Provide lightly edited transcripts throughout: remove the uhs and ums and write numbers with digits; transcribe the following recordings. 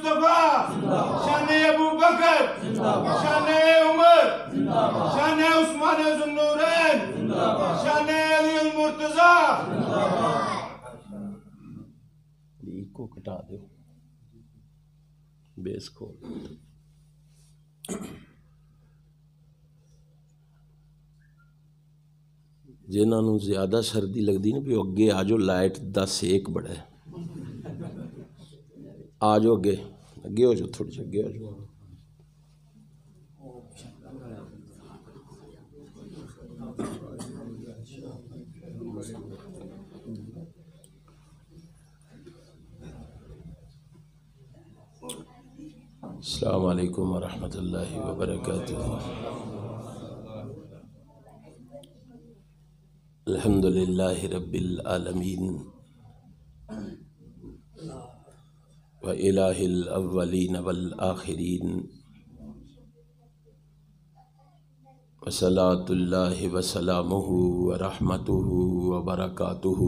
مصطفیٰ، شان ابو بکر، شان عمر، شان عثمان ذو النورین، شان علی المرتضیٰ۔ کو کٹا دو، بیس کھول۔ جنہاں نوں زیادہ سردی لگدی نا بھی اگے آ جو، لائٹ دا سیک بڑا ہے، آ جو اگے اگے ہو جو، تھوڑی سی اگے ہو جو۔ السلام علیکم ورحمۃ اللہ وبرکاتہ۔ الحمد للہ رب العالمین وإلہ الاولین والآخرین، وصلاۃ اللہ وسلامہ ورحمتہ وبرکاتہ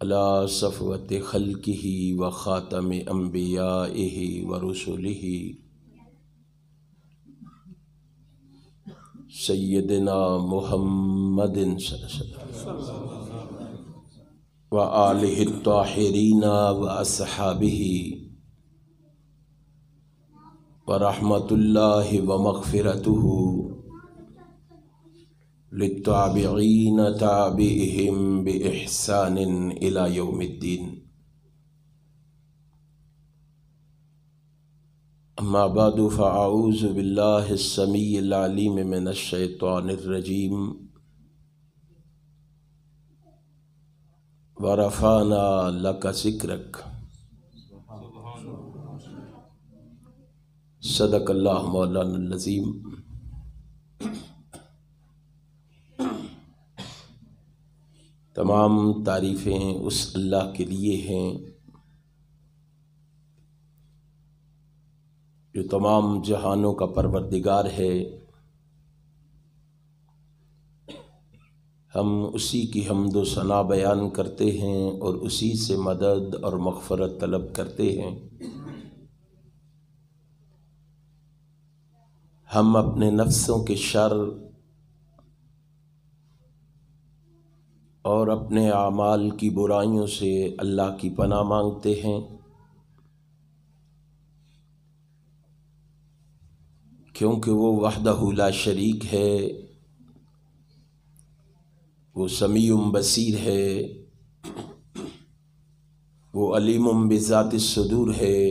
علی صفوت خلقہ وخاتم انبیائہ ورسلہ سیدنا محمد صلی اللہ علیہ وسلم وآلہ الطاہرین واصحابہ ورحمۃ اللہ ومغفرتہ للتابعین تابعہم بإحسان الی یوم الدین۔ اما بعد فاعوذ باللہ السمیع العلیم من الشیطان الرجیم، ورفعنا لک ذکرک، صدق اللہ مولانا العظیم۔ تمام تعریفیں اس اللہ کے لیے ہیں جو تمام جہانوں کا پروردگار ہے۔ ہم اسی کی حمد و ثنا بیان کرتے ہیں اور اسی سے مدد اور مغفرت طلب کرتے ہیں۔ ہم اپنے نفسوں کے شر اور اپنے اعمال کی برائیوں سے اللہ کی پناہ مانگتے ہیں، کیونکہ وہ وحدہ لا شریک ہے، وہ سمیع بصیر ہے، وہ علیم بذات الصدور ہے،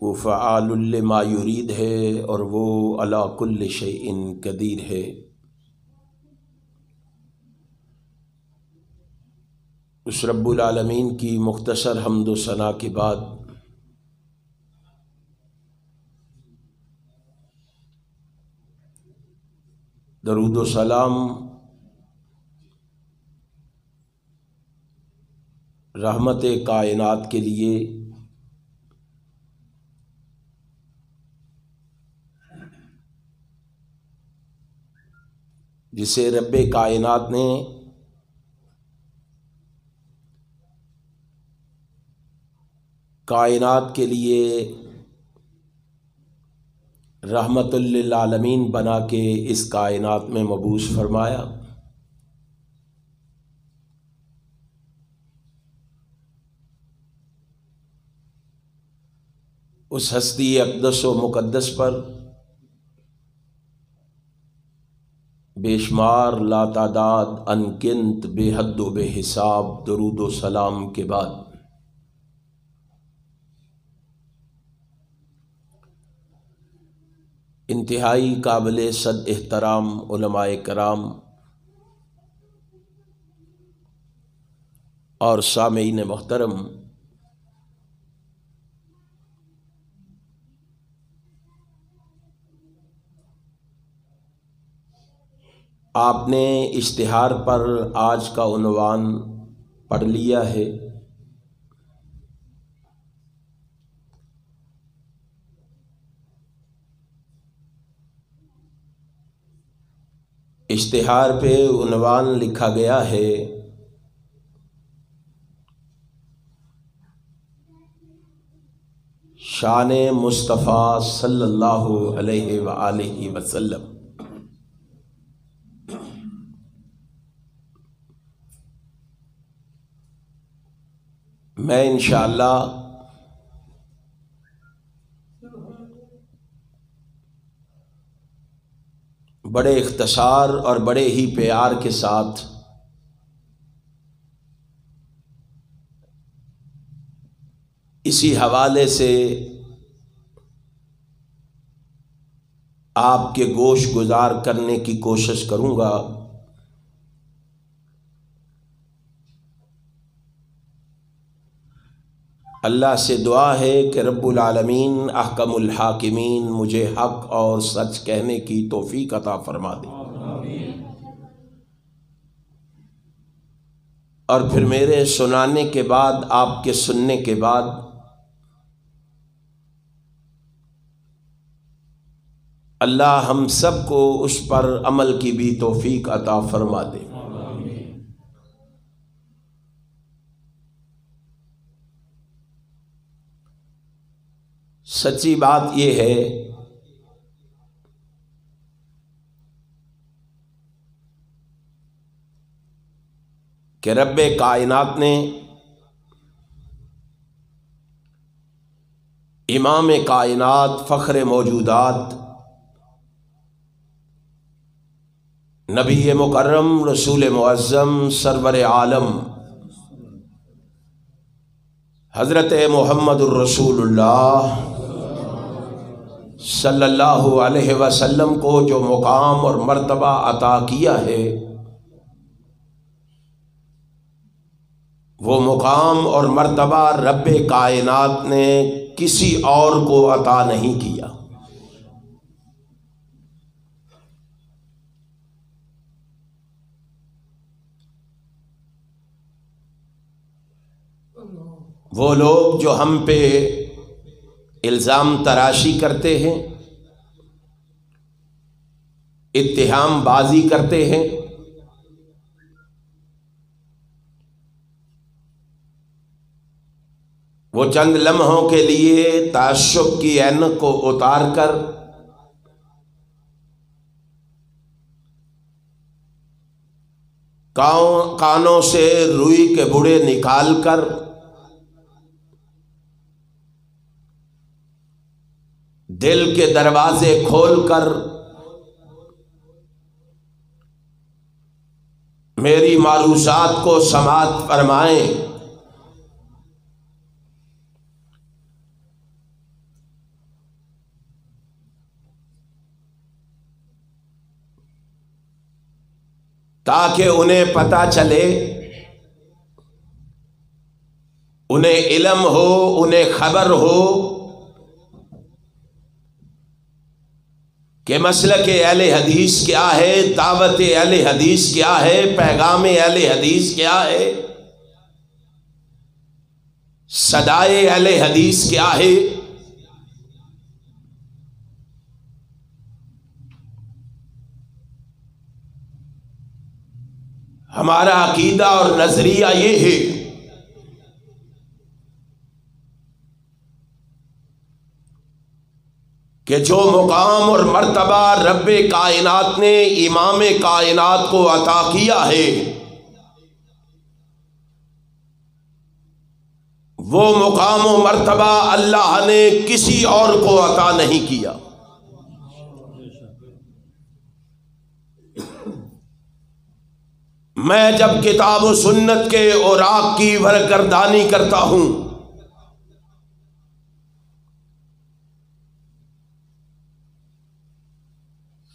وہ فعال لما یرید ہے، اور وہ علی کل شیء قدیر ہے۔ اس رب العالمین کی مختصر حمد و ثنا کے بعد درود و سلام رحمت کائنات کے لیے جسے رب کائنات نے کائنات کے لیے رحمت للعالمین بنا کے اس کائنات میں مبعوث فرمایا۔ اس ہستی اقدس و مقدس پر بے شمار لاتعداد انگنت بے حد و بے حساب درود و سلام کے بعد انتہائی قابل صد احترام علماء کرام اور سامعین محترم، آپ نے اشتہار پر آج کا عنوان پڑھ لیا ہے۔ اشتہار پہ عنوان لکھا گیا ہے شان مصطفیٰ صلی اللہ علیہ وآلہ وسلم۔ میں انشاءاللہ بڑے اختصار اور بڑے ہی پیار کے ساتھ اسی حوالے سے آپ کے گوش گزار کرنے کی کوشش کروں گا۔ اللہ سے دعا ہے کہ رب العالمین احکم الحاکمین مجھے حق اور سچ کہنے کی توفیق عطا فرما دے، اور پھر میرے سنانے کے بعد، آپ کے سننے کے بعد اللہ ہم سب کو اس پر عمل کی بھی توفیق عطا فرما دے۔ سچی بات یہ ہے کہ رب کائنات نے امام کائنات، فخر موجودات، نبی مکرم، رسول معظم، سرور عالم حضرت محمد الرسول اللہ صلی اللہ علیہ وسلم کو جو مقام اور مرتبہ عطا کیا ہے، وہ مقام اور مرتبہ رب کائنات نے کسی اور کو عطا نہیں کیا۔ وہ لوگ جو ہم پہ الزام تراشی کرتے ہیں، اتہام بازی کرتے ہیں، وہ چند لمحوں کے لیے تعصب کی عینک کو اتار کر کانوں سے روئی کے بڑے نکال کر دل کے دروازے کھول کر میری معروضات کو سماعت فرمائیں، تاکہ انہیں پتہ چلے، انہیں علم ہو، انہیں خبر ہو کہ مسلک اہل حدیث کیا ہے، دعوت اہل حدیث کیا ہے، پیغام اہل حدیث کیا ہے، صدائے اہل حدیث کیا ہے۔ ہمارا عقیدہ اور نظریہ یہ ہے کہ جو مقام اور مرتبہ رب کائنات نے امام کائنات کو عطا کیا ہے، وہ مقام و مرتبہ اللہ نے کسی اور کو عطا نہیں کیا۔ میں جب کتاب و سنت کے اوراق کی ورگردانی کرتا ہوں،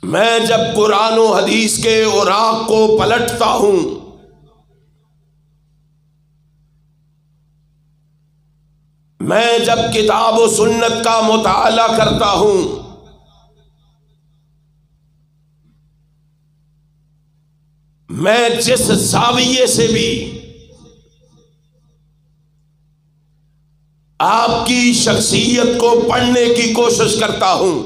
میں جب قرآن و حدیث کے اوراق کو پلٹتا ہوں، میں جب کتاب و سنت کا مطالعہ کرتا ہوں، میں جس زاویے سے بھی آپ کی شخصیت کو پڑھنے کی کوشش کرتا ہوں،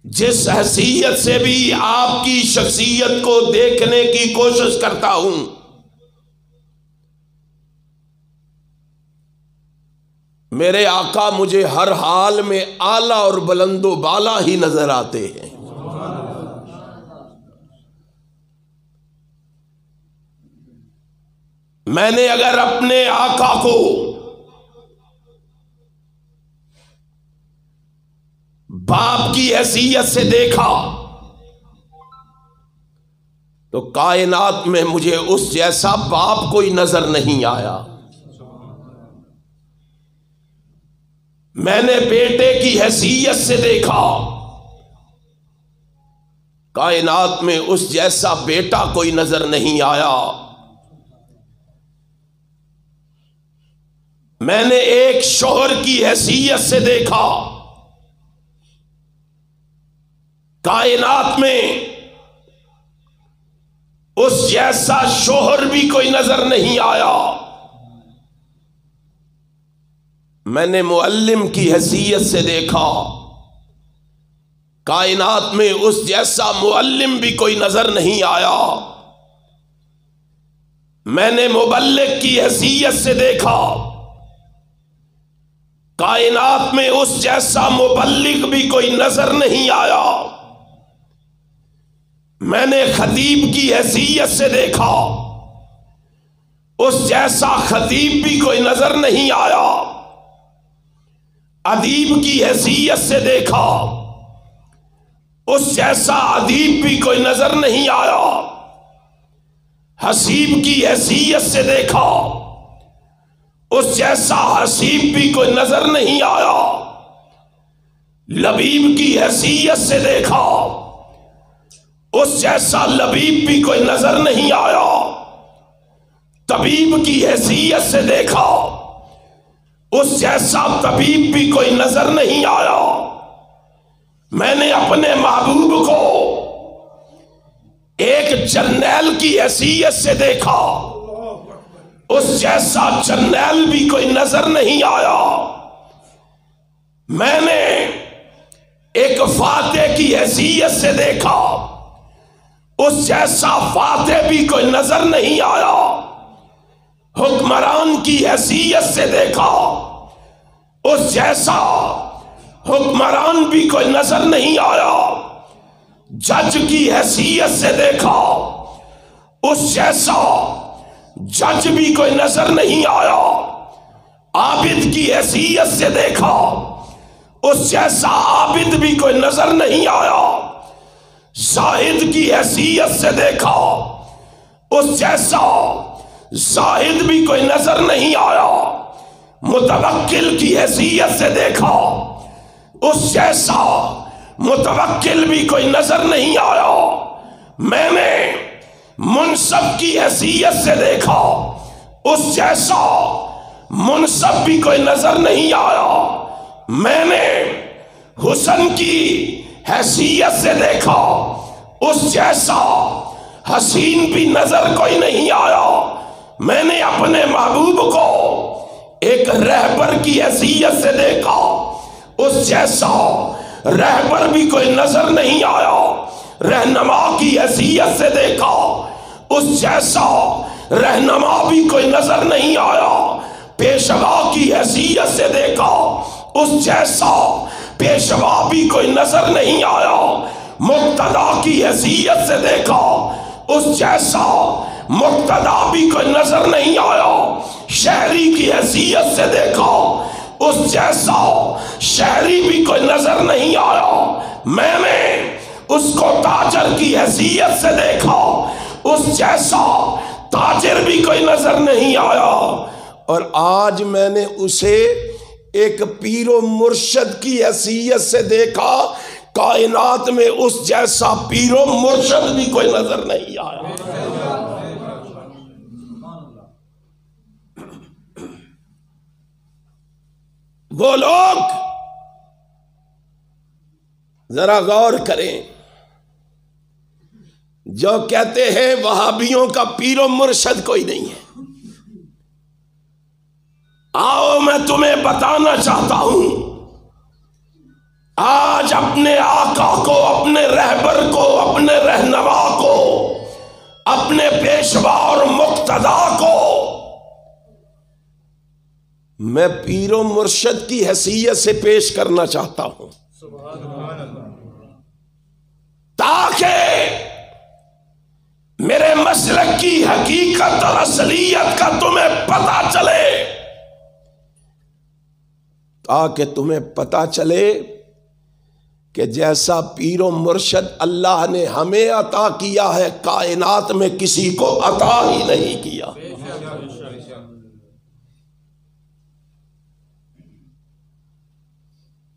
جس حیثیت سے بھی آپ کی شخصیت کو دیکھنے کی کوشش کرتا ہوں، میرے آقا مجھے ہر حال میں اعلیٰ اور بلند و بالا ہی نظر آتے ہیں۔ میں نے اگر اپنے آقا کو باپ کی حیثیت سے دیکھا تو کائنات میں مجھے اس جیسا باپ کوئی نظر نہیں آیا۔ میں نے بیٹے کی حیثیت سے دیکھا، کائنات میں اس جیسا بیٹا کوئی نظر نہیں آیا۔ میں نے ایک شوہر کی حیثیت سے دیکھا، کائنات میں اس جیسا شوہر بھی کوئی نظر نہیں آیا۔ میں نے معلم کی حیثیت سے دیکھا، کائنات میں اس جیسا معلم بھی کوئی نظر نہیں آیا۔ میں نے مبلغ کی حیثیت سے دیکھا، کائنات میں اس جیسا مبلغ بھی کوئی نظر نہیں آیا۔ میں نے خطیب کی حیثیت سے دیکھا، اس جیسا خطیب بھی کوئی نظر نہیں آیا۔ ادیب کی حیثیت سے دیکھا، اس جیسا ادیب بھی کوئی نظر نہیں آیا۔ حسیب کی حیثیت سے دیکھا، اس جیسا حسیب بھی کوئی نظر نہیں آیا۔ لبیب کی حیثیت سے دیکھا، اس جیسا لبیب بھی کوئی نظر نہیں آیا۔ طبیب کی حیثیت سے دیکھا، اس جیسا طبیب بھی کوئی نظر نہیں آیا۔ میں نے اپنے محبوب کو ایک جرنیل کی حیثیت سے دیکھا، اس جیسا جرنیل بھی کوئی نظر نہیں آیا۔ میں نے ایک فاتح کی حیثیت سے دیکھا، اس جیسا فاتح بھی کوئی نظر نہیں آیا۔ حکمران کی حیثیت سے دیکھا، اس جیسا حکمران بھی کوئی نظر نہیں آیا۔ جج کی حیثیت سے دیکھا، اس جیسا جج بھی کوئی نظر نہیں آیا۔ عابد کی حیثیت سے دیکھا، اس جیسا عابد بھی کوئی نظر نہیں آیا۔ زاہد کی حیثیت سے دیکھا، اس جیسا زاہد بھی کوئی نظر نہیں آیا۔ متوکل کی حیثیت سے دیکھا، اس جیسا متوکل بھی کوئی نظر نہیں آیا۔ میں نے منصف کی حیثیت سے دیکھا، اس جیسا منصف بھی کوئی نظر نہیں آیا۔ میں نے حسن کی حیثیت سے دیکھا، اس جیسا حسین بھی نظر کوئی نہیں آیا۔ میں نے اپنے محبوب کو ایک رہبر کی حیثیت سے دیکھا، اس جیسا رہبر بھی کوئی نظر نہیں آیا۔ رہنما کی حیثیت سے دیکھا، اس جیسا رہنما بھی کوئی نظر نہیں آیا۔ پیشوا کی حیثیت سے دیکھا، اس جیسا پیشوا بھی کوئی نظر نہیں آیا۔ مقتدا کی حیثیت سے دیکھا، اس جیسا مقتدا بھی کوئی نظر نہیں آیا۔ شہری کی حیثیت سے دیکھا، اس جیسا شہری بھی کوئی نظر نہیں آیا۔ میں نے اس کو تاجر کی حیثیت سے دیکھا، اس جیسا تاجر بھی کوئی نظر نہیں آیا۔ اور آج میں نے اسے ایک پیر و مرشد کی حیثیت سے دیکھا، کائنات میں اس جیسا پیر و مرشد بھی کوئی نظر نہیں آیا۔ وہ لوگ ذرا غور کریں جو کہتے ہیں وہابیوں کا پیر و مرشد کوئی نہیں ہے۔ آؤ میں تمہیں بتانا چاہتا ہوں، آج اپنے آقا کو، اپنے رہبر کو، اپنے رہنما کو، اپنے پیشوا اور مقتدا کو میں پیر و مرشد کی حیثیت سے پیش کرنا چاہتا ہوں تاکہ میرے مسلک کی حقیقت اور اصلیت کا تمہیں پتہ چلے، تاکہ تمہیں پتہ چلے کہ جیسا پیر و مرشد اللہ نے ہمیں عطا کیا ہے، کائنات میں کسی کو عطا ہی نہیں کیا۔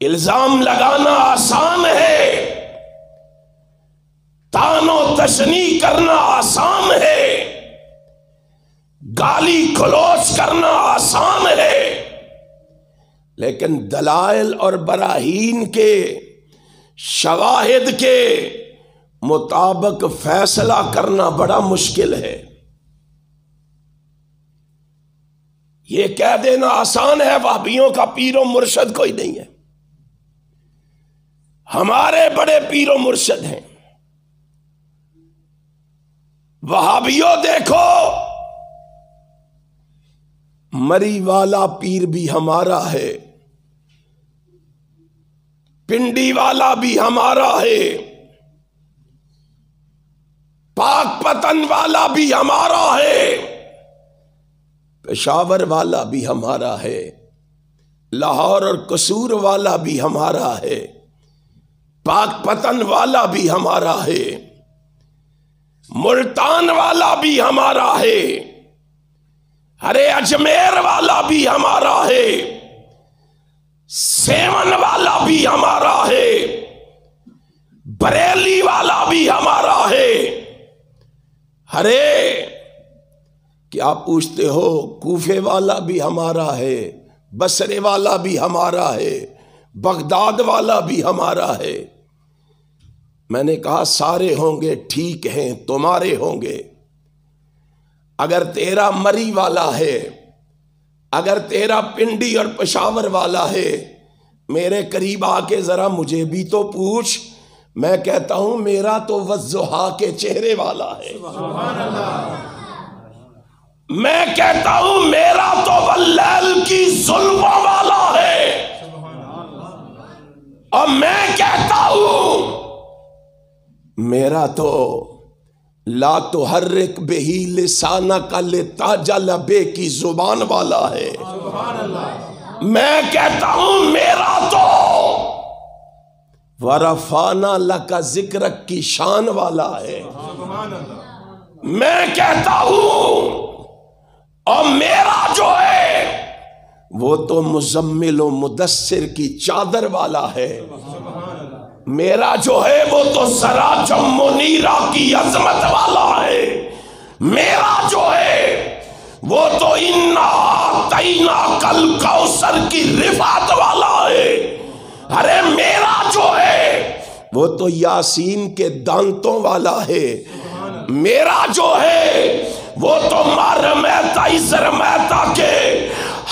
الزام لگانا آسان ہے، تان و تشنیع کرنا آسان ہے، گالی گلوچ کرنا آسان ہے، لیکن دلائل اور براہین کے شواہد کے مطابق فیصلہ کرنا بڑا مشکل ہے۔ یہ کہہ دینا آسان ہے وہابیوں کا پیر و مرشد کوئی نہیں ہے، ہمارے بڑے پیر و مرشد ہیں۔ وہابیوں دیکھو، مری والا پیر بھی ہمارا ہے، پنڈی والا بھی ہمارا ہے، پاک پتن والا بھی ہمارا ہے، پشاور والا بھی ہمارا ہے، لاہور اور قصور والا بھی ہمارا ہے، پاک پتن والا بھی ہمارا ہے، ملتان والا بھی ہمارا ہے، ارے اجمیر والا بھی ہمارا ہے، سیون والا بھی ہمارا ہے، بریلی والا بھی ہمارا ہے۔ ارے کیا پوچھتے ہو، کوفے والا بھی ہمارا ہے، بصرے والا بھی ہمارا ہے، بغداد والا بھی ہمارا ہے۔ میں نے کہا سارے ہوں گے، ٹھیک ہیں، تمہارے ہوں گے، اگر تیرا مری والا ہے، اگر تیرا پنڈی اور پشاور والا ہے، میرے قریب آ کے ذرا مجھے بھی تو پوچھ۔ میں کہتا ہوں میرا تو والضحیٰ کے چہرے والا ہے، میں کہتا ہوں میرا تو واللیل کی زلفوں والا ہے، اور میں کہتا ہوں میرا تو لا تحرک بہی لسانک لتعجل بہ کی زبان والا ہے، میں کہتا ہوں میرا تو ورفعنا لک ذکرک کی شان والا ہے، میں کہتا ہوں اور میرا جو ہے وہ تو مزمل و مدثر کی چادر والا ہے، میرا جو ہے وہ تو سراجم منیرہ کی عظمت والا ہے، میرا جو ہے وہ تو انا اعطیناک الکوثر کی رفعت والا ہے، ارے میرا جو ہے وہ تو یاسین کے دانتوں والا ہے، میرا جو ہے وہ تو مارمیتا ازرمیتا کے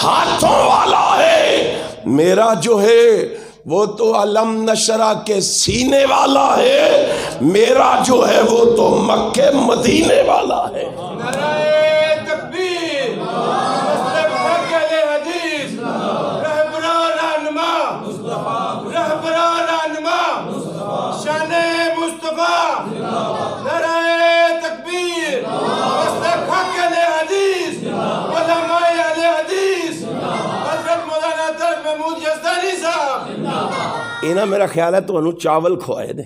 ہاتھوں والا ہے، میرا جو ہے وہ تو علم نشرہ کے سینے والا ہے، میرا جو ہے وہ تو مکہ مدینے والا ہے۔ نعرہ تکبیر، مصطفیٰ کے حدیث، رہبران رہنما، رہبران رہنما، شان مصطفیٰ، نعرہ تکبیر، مصطفیٰ کے حدیث، علماء اہل حدیث، حضرت مولانا طارق محمود یزدانی صاحب۔ اینا میرا خیال ہے تو انہوں چاول کھوائے نے،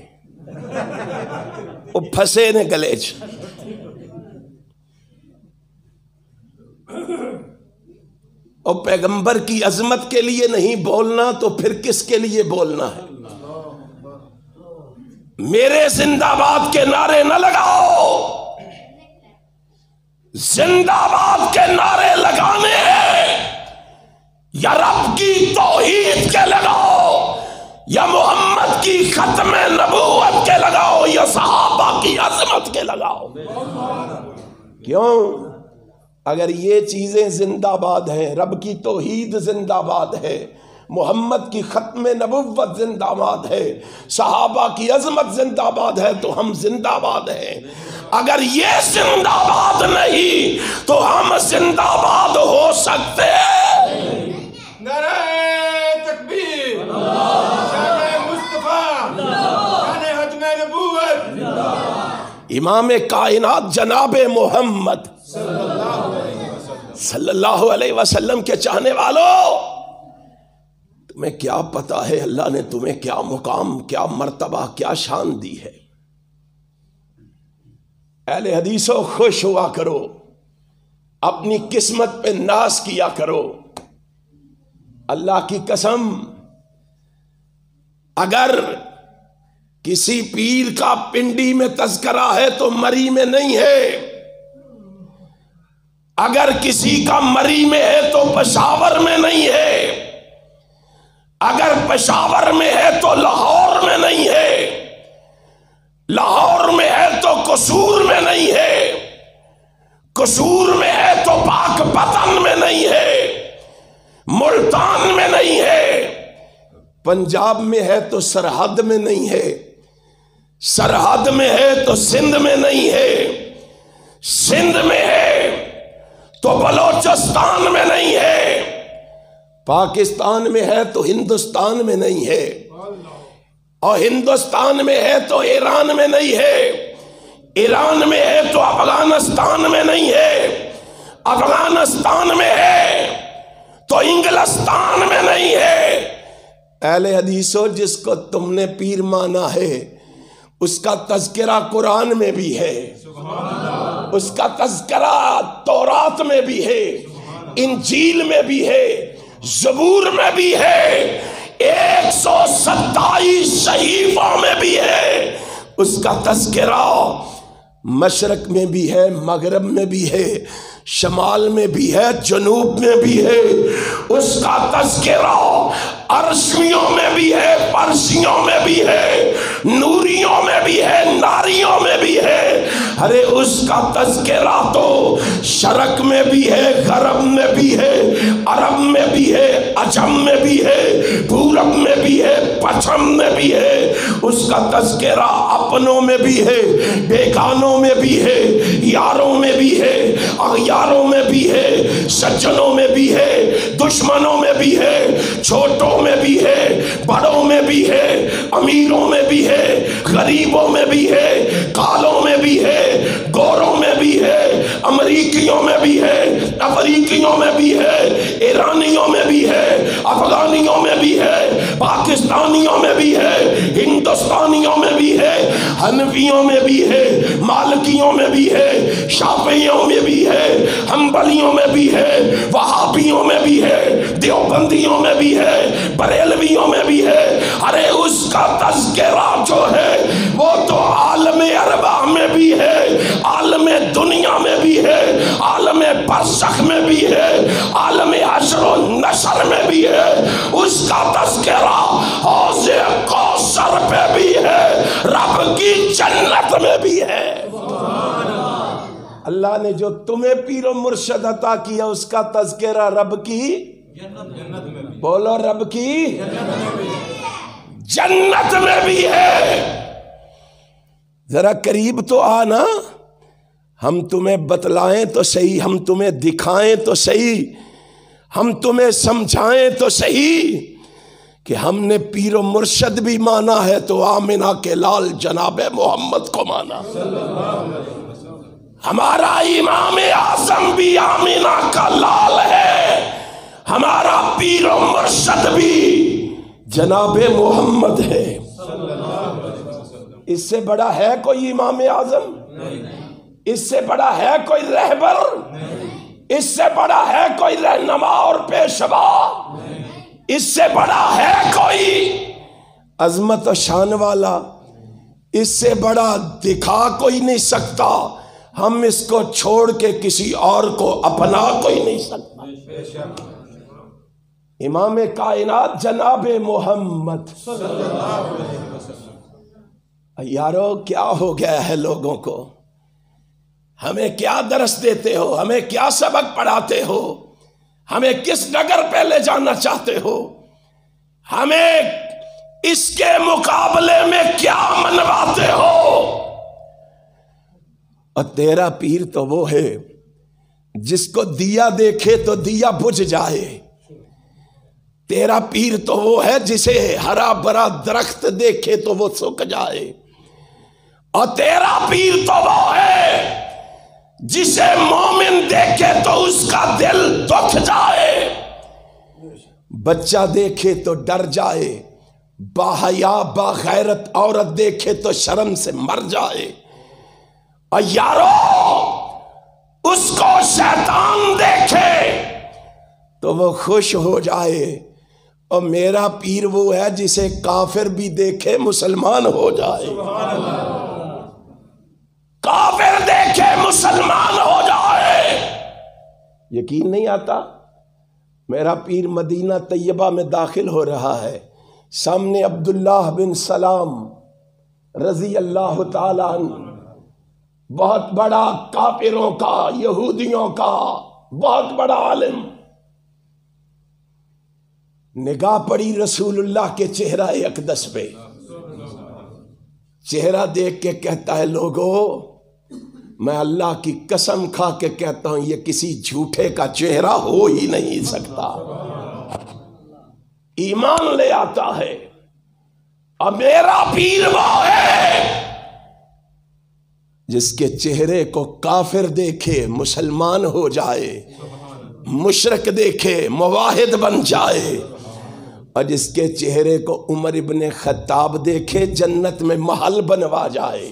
وہ پھسے نے گلے چ۔ اور پیغمبر کی عظمت کے لیے نہیں بولنا تو پھر کس کے لیے بولنا ہے؟ میرے زندہ باد کے نعرے نہ لگاؤ، زندہ باد کے نعرے لگانے ہیں یا رب کی توحید کے لگاؤ، یا محمد کی ختم نبوت کے لگاؤ، یا صحابہ کی عظمت کے لگاؤ۔ کیوں؟ اگر یہ چیزیں زندہ باد ہیں، رب کی توحید زندہ باد ہے، محمد کی ختم نبوت زندہ باد ہے، صحابہ کی عظمت زندہ باد ہے، تو ہم زندہ باد ہیں۔ اگر یہ زندہ باد نہیں تو ہم زندہ باد ہو سکتے ہیں؟ امام کائنات جناب محمد صلی اللہ علیہ وسلم کے چاہنے والوں، تمہیں کیا پتا ہے اللہ نے تمہیں کیا مقام، کیا مرتبہ، کیا شان دی ہے؟ اہل حدیثوں خوش ہوا کرو، اپنی قسمت پہ ناز کیا کرو۔ اللہ کی قسم، اگر کسی پیر کا پنڈی میں تذکرہ ہے تو مری میں نہیں ہے، اگر کسی کا مری میں ہے تو پشاور میں نہیں ہے، اگر پشاور میں ہے تو لاہور میں نہیں ہے، لاہور میں ہے تو قصور میں نہیں ہے، قصور میں ہے تو پاک پتن میں نہیں ہے، ملتان میں نہیں ہے، پنجاب میں ہے تو سرحد میں نہیں ہے، سرحد میں ہے تو سندھ میں نہیں ہے، سندھ میں ہے تو بلوچستان میں نہیں ہے، پاکستان میں ہے تو ہندوستان میں نہیں ہے، اور ہندوستان میں ہے تو ایران میں نہیں ہے، ایران میں ہے تو افغانستان میں نہیں ہے، افغانستان میں ہے تو انگلستان میں نہیں ہے۔ اہل حدیثوں، جس کو تم نے پیر مانا ہے اس کا تذکرہ قرآن میں بھی ہے، اس کا تذکرہ تورات میں بھی ہے، انجیل میں بھی ہے، زبور میں بھی ہے، 127 صحیفوں میں بھی ہے، اس کا تذکرہ مشرق میں بھی ہے، مغرب میں بھی ہے، شمال میں بھی ہے، جنوب میں بھی ہے، اس کا تذکرہ عرشیوں میں بھی ہے، پرسیوں میں بھی ہے، نوریوں میں بھی ہے، ناریوں میں بھی ہے، ارے اس کا تذکرہ تو شرق میں بھی ہے، غرب میں بھی ہے، عرب میں بھی ہے، عجم میں بھی ہے، پورب میں بھی ہے، پچھم میں بھی ہے، اس کا تذکرہ اپنوں میں بھی ہے، بیگانوں میں بھی ہے، یاروں میں بھی ہے، اغیاروں میں بھی ہے، سجنوں میں بھی ہے، دشمنوں میں بھی ہے، چھوٹوں میں بھی ہے، بڑوں میں بھی ہے، امیروں میں بھی ہے، غریبوں میں بھی ہے، کالوں میں بھی ہے، گوروں میں بھی ہے، امریکیوں میں بھی ہے، افریقیوں میں بھی ہے، ایرانیوں میں بھی ہے، افغانیوں میں بھی ہے، پاکستانیوں میں بھی ہے، ہندوستانیوں میں بھی ہے، حنفیوں میں بھی ہے، مالکیوں میں بھی ہے، شافعیوں میں بھی ہے، حنبلیوں میں بھی ہے، وہابیوں میں بھی ہے، دیوبندیوں میں بھی ہے، بریلویوں میں بھی ہے۔ ارے اس کا تذکرہ جو ہے وہ تو عالم ارواح میں بھی ہے، عالم دنیا میں بھی ہے، عالم برزخ میں بھی ہے، عالم حشر و نشر میں بھی ہے، اس کا تذکرہ حوض کوثر پہ بھی ہے، رب کی جنت میں بھی ہے۔ اللہ نے جو تمہیں پیر و مرشد عطا کیا اس کا تذکرہ رب کی جنت میں بھی، بولو رب کی جنت میں بھی ہے۔ ذرا قریب تو آنا، ہم تمہیں بتلائیں تو صحیح، ہم تمہیں دکھائیں تو صحیح، ہم تمہیں سمجھائیں تو صحیح کہ ہم نے پیر و مرشد بھی مانا ہے تو آمنہ کے لال جناب محمد کو مانا، ہمارا امام اعظم بھی آمنہ کا لال ہے، ہمارا پیر و مرشد بھی جناب محمد ہے۔ اس سے بڑا ہے کوئی امام اعظم؟ اس سے بڑا ہے کوئی رہبر؟ اس سے بڑا ہے کوئی رہنما اور پیشوا؟ اس سے بڑا ہے کوئی عظمت و شان والا؟ اس سے بڑا دکھا کوئی نہیں سکتا، ہم اس کو چھوڑ کے کسی اور کو اپنا کوئی نہیں سکتا۔ امام کائنات جناب محمد، یارو کیا ہو گیا ہے لوگوں کو؟ ہمیں کیا درس دیتے ہو؟ ہمیں کیا سبق پڑھاتے ہو؟ ہمیں کس نگر پہ لے جانا چاہتے ہو؟ ہمیں اس کے مقابلے میں کیا منواتے ہو؟ اور تیرا پیر تو وہ ہے جس کو دیا دیکھے تو دیا بجھ جائے، تیرا پیر تو وہ ہے جسے ہرا بھرا درخت دیکھے تو وہ سوکھ جائے، اور تیرا پیر تو وہ ہے جسے مومن دیکھے تو اس کا دل دکھ جائے، بچہ دیکھے تو ڈر جائے، باحیا باغیرت عورت دیکھے تو شرم سے مر جائے، اور یارو اس کو شیطان دیکھے تو وہ خوش ہو جائے، اور میرا پیر وہ ہے جسے کافر بھی دیکھے مسلمان ہو جائے، کافر دیکھے مسلمان ہو جائے۔ یقین نہیں آتا؟ میرا پیر مدینہ طیبہ میں داخل ہو رہا ہے، سامنے عبداللہ بن سلام رضی اللہ تعالی عنہ، بہت بڑا کافروں کا، یہودیوں کا بہت بڑا عالم، نگاہ پڑی رسول اللہ کے چہرہ اقدس پہ، چہرہ دیکھ کے کہتا ہے لوگو میں اللہ کی قسم کھا کے کہتا ہوں یہ کسی جھوٹے کا چہرہ ہو ہی نہیں سکتا، ایمان لے آتا ہے، اور میرا پیر وہ ہے جس کے چہرے کو کافر دیکھے مسلمان ہو جائے، مشرک دیکھے موحد بن جائے، اور جس کے چہرے کو عمر ابن خطاب دیکھے جنت میں محل بنوا جائے،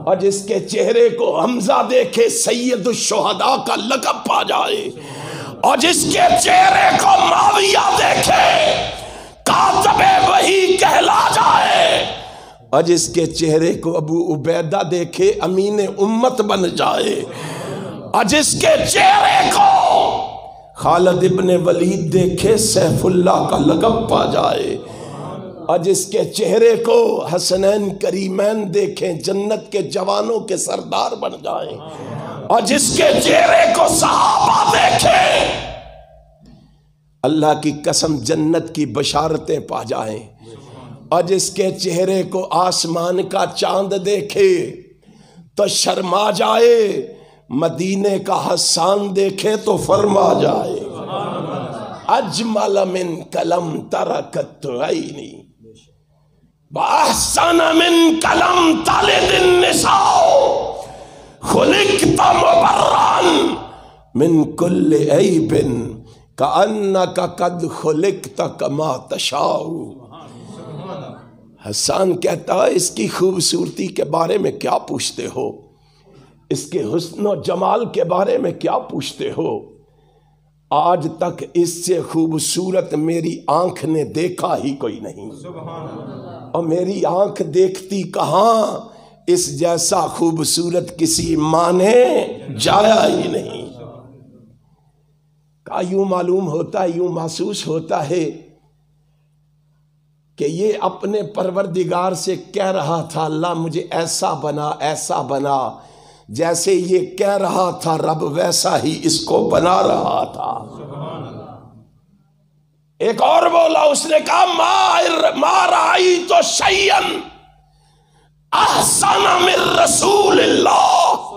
اور جس کے چہرے کو حمزہ دیکھے سید الشہداء کا لقب پا جائے، اور جس کے چہرے کو معاویہ دیکھے کاتب وحی کہلا جائے، اور جس کے چہرے کو ابو عبیدہ دیکھے امین امت بن جائے، اور جس کے چہرے کو خالد ابن ولید دیکھے سیف اللہ کا لقب پا جائے، اور جس کے چہرے کو حسنین کریمین دیکھیں جنت کے جوانوں کے سردار بن جائیں، اور جس کے چہرے کو صحابہ دیکھیں اللہ کی قسم جنت کی بشارتیں پا جائیں، اور جس کے چہرے کو آسمان کا چاند دیکھے تو شرما جائے، مدینے کا حسان دیکھے تو فرما جائے اجمل من کلم ترکت عینی واحسن من کلم تلد النساء خلقت مبرئا من کل عیب کأنک قد خلقت کما تشاء۔ حسان کہتا ہے اس کی خوبصورتی کے بارے میں کیا پوچھتے ہو، اس کے حسن و جمال کے بارے میں کیا پوچھتے ہو، آج تک اس سے خوبصورت میری آنکھ نے دیکھا ہی کوئی نہیں، اور میری آنکھ دیکھتی کہاں، اس جیسا خوبصورت کسی ماں نے جایا ہی نہیں۔ کا یوں معلوم ہوتا ہے، یوں محسوس ہوتا ہے کہ یہ اپنے پروردگار سے کہہ رہا تھا اللہ مجھے ایسا بنا ایسا بنا، جیسے یہ کہہ رہا تھا رب ویسا ہی اس کو بنا رہا تھا۔ ایک اور بولا، اس نے کہا ما رأیت شیئا احسن من رسول اللہ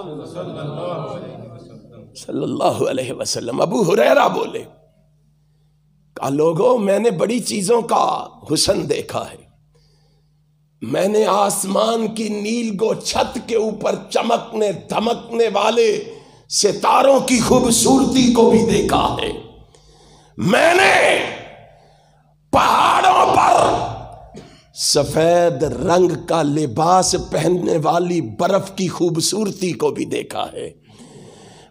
صلی اللہ علیہ وسلم۔ ابو ہریرہ بولے، کہا لوگوں میں نے بڑی چیزوں کا حسن دیکھا ہے، میں نے آسمان کی نیل گو چھت کے اوپر چمکنے دھمکنے والے ستاروں کی خوبصورتی کو بھی دیکھا ہے، میں نے پہاڑوں پر سفید رنگ کا لباس پہننے والی برف کی خوبصورتی کو بھی دیکھا ہے،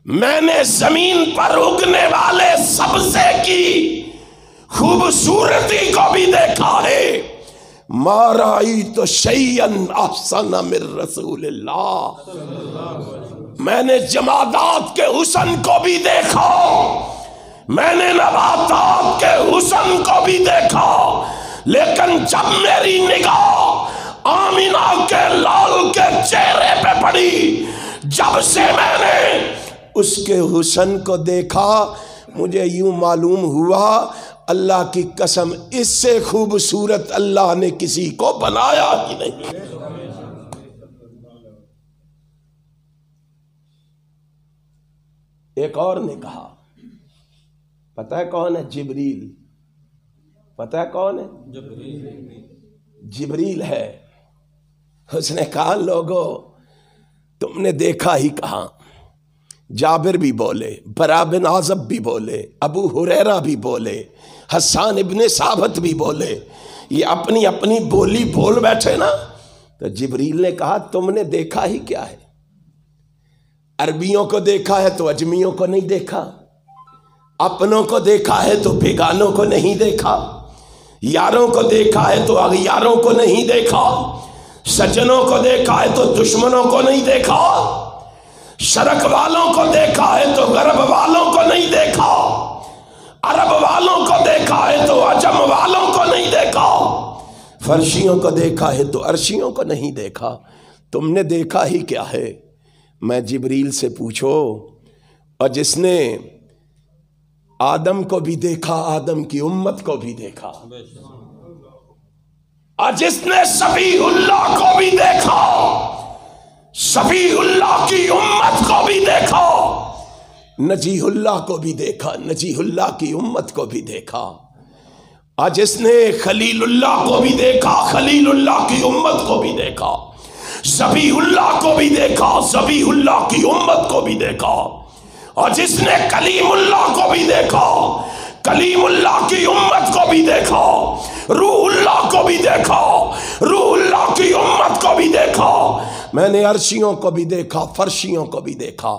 میں نے زمین پر اگنے والے سبزے کی خوبصورتی کو بھی دیکھا ہے۔ ما رأیت شیئا احسن من رسول اللہ، میں نے جمادات کے حسن کو بھی دیکھا، میں نے نباتات کے حسن کو بھی دیکھا، لیکن جب میری نگاہ آمینہ کے لال کے چہرے پہ پڑی، جب سے میں نے اس کے حسن کو دیکھا مجھے یوں معلوم ہوا اللہ کی قسم اس سے خوبصورت اللہ نے کسی کو بنایا ہی نہیں۔ ایک اور نے کہا، پتہ ہے کون ہے؟ جبریل۔ پتہ ہے کون ہے؟ جبریل ہے۔ اس نے کہا لوگو تم نے دیکھا ہی کہاں. جابر بھی بولے, برا بن عازب بھی بولے, ابو ہریرہ بھی بولے, حسان ابن ثابت بھی بولے, یہ اپنی اپنی بولی بول بیٹھے نا. تو جبریل نے کہا تم نے دیکھا ہی کیا ہے؟ عربیوں کو دیکھا ہے تو اجمیوں کو نہیں دیکھا, اپنوں کو دیکھا ہے تو بیگانوں کو نہیں دیکھا, یاروں کو دیکھا ہے تو اغیاروں کو نہیں دیکھا, سجنوں کو دیکھا ہے تو دشمنوں کو نہیں دیکھا, شرق والوں کو دیکھا ہے تو غرب والوں کو نہیں دیکھا, عرب والوں کو دیکھا ہے تو عجم والوں کو نہیں دیکھا, فرشیوں کو دیکھا ہے تو عرشیوں کو نہیں دیکھا. تم نے دیکھا ہی کیا ہے؟ میں جبریل سے پوچھو. اور جس نے آدم کو بھی دیکھا, آدم کی امت کو بھی دیکھا, اور جس نے صفی اللہ کو بھی دیکھا, صفی اللہ کی امت کو بھی دیکھا, نجیح اللہ کو بھی دیکھا, نجیح اللہ کی امت کو بھی دیکھا, اور جس نے خلیل اللہ کو بھی دیکھا, خلیل اللہ کی امت کو بھی دیکھا, ذبیح اللہ کو بھی دیکھا, ذبیح اللہ کی امت کو بھی دیکھا, اور جس نے کلیم اللہ کو بھی دیکھا, کلیم اللہ کی امت کو بھی دیکھا, روح اللہ کو بھی دیکھا, روح اللہ کی امت کو بھی دیکھا. میں نے عرشیوں کو بھی دیکھا, فرشیوں کو بھی دیکھا,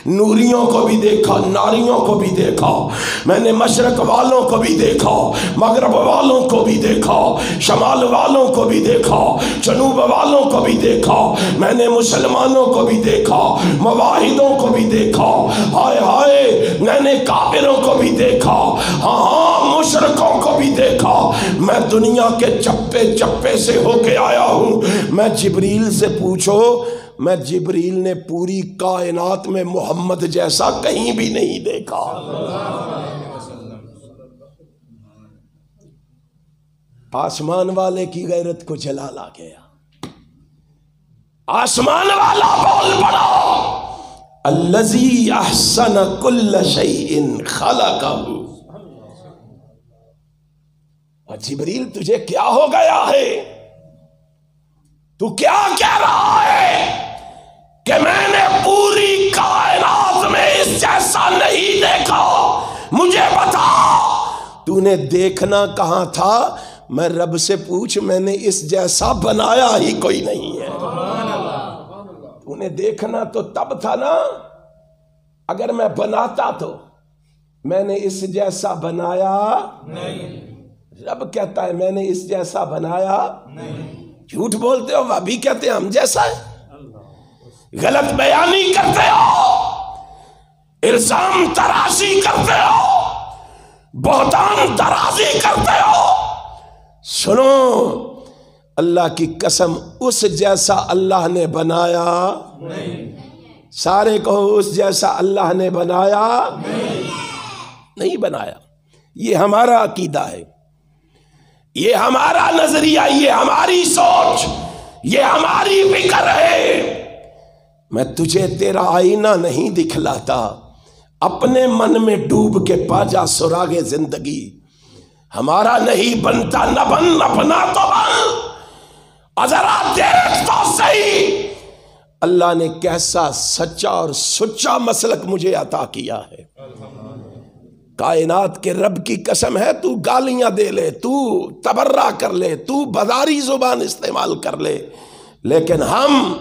نوریوں کو بھی دیکھا, ناریوں کو بھی دیکھا. میں نے مشرق والوں کو بھی دیکھا, مغرب والوں کو بھی دیکھا, شمال والوں کو بھی دیکھا, جنوب والوں کو بھی دیکھا. میں نے مسلمانوں کو بھی دیکھا, مواحدوں کو بھی دیکھا, ہائے ہائے میں نے کافروں کو بھی دیکھا, ہاں مشرکوں کو بھی دیکھا. میں دنیا کے چپے چپے سے ہو کے آیا ہوں. میں جبریل سے پوچھو, میں جبریل نے پوری کائنات میں محمد جیسا کہیں بھی نہیں دیکھا. آسمان والے کی غیرت کو جلال آ گیا. آسمان والا بول پڑا, الذی احسن کل شیء خلقہ. اور جبریل تجھے کیا ہو گیا ہے؟ تو کیا کہہ رہا ہے کہ میں نے پوری کائنات میں اس جیسا نہیں دیکھا؟ مجھے بتا تو نے دیکھنا کہاں تھا؟ میں رب سے پوچھ, میں نے اس جیسا بنایا ہی کوئی نہیں ہے. تو نے دیکھنا تو تب تھا نا, اگر میں بناتا تو میں نے اس جیسا بنایا نہیں. رب کہتا ہے میں نے اس جیسا بنایا نہیں. جھوٹ بولتے ہو, وہ بھی کہتے ہیں ہم جیسا ہے. غلط بیانی کرتے ہو, الزام تراشی کرتے ہو, بہتان درازی کرتے ہو. سنو, اللہ کی قسم اس جیسا اللہ نے بنایا نہیں. سارے کہو اس جیسا اللہ نے بنایا نہیں بنایا. یہ ہمارا عقیدہ ہے, یہ ہمارا نظریہ, یہ ہماری سوچ, یہ ہماری فکر ہے. میں تجھے تیرا آئینہ نہیں دکھلاتا, اپنے من میں ڈوب کے پا جا سراغ زندگی. ہمارا نہیں بنتا, نہ بن, اپنا تو بن, اور ذرا دیکھ تو صحیح اللہ نے کیسا سچا اور سچا مسلک مجھے عطا کیا ہے. کائنات کے رب کی قسم ہے, تو گالیاں دے لے, تو تبرہ کر لے, تو بازاری زبان استعمال کر لے, لیکن ہم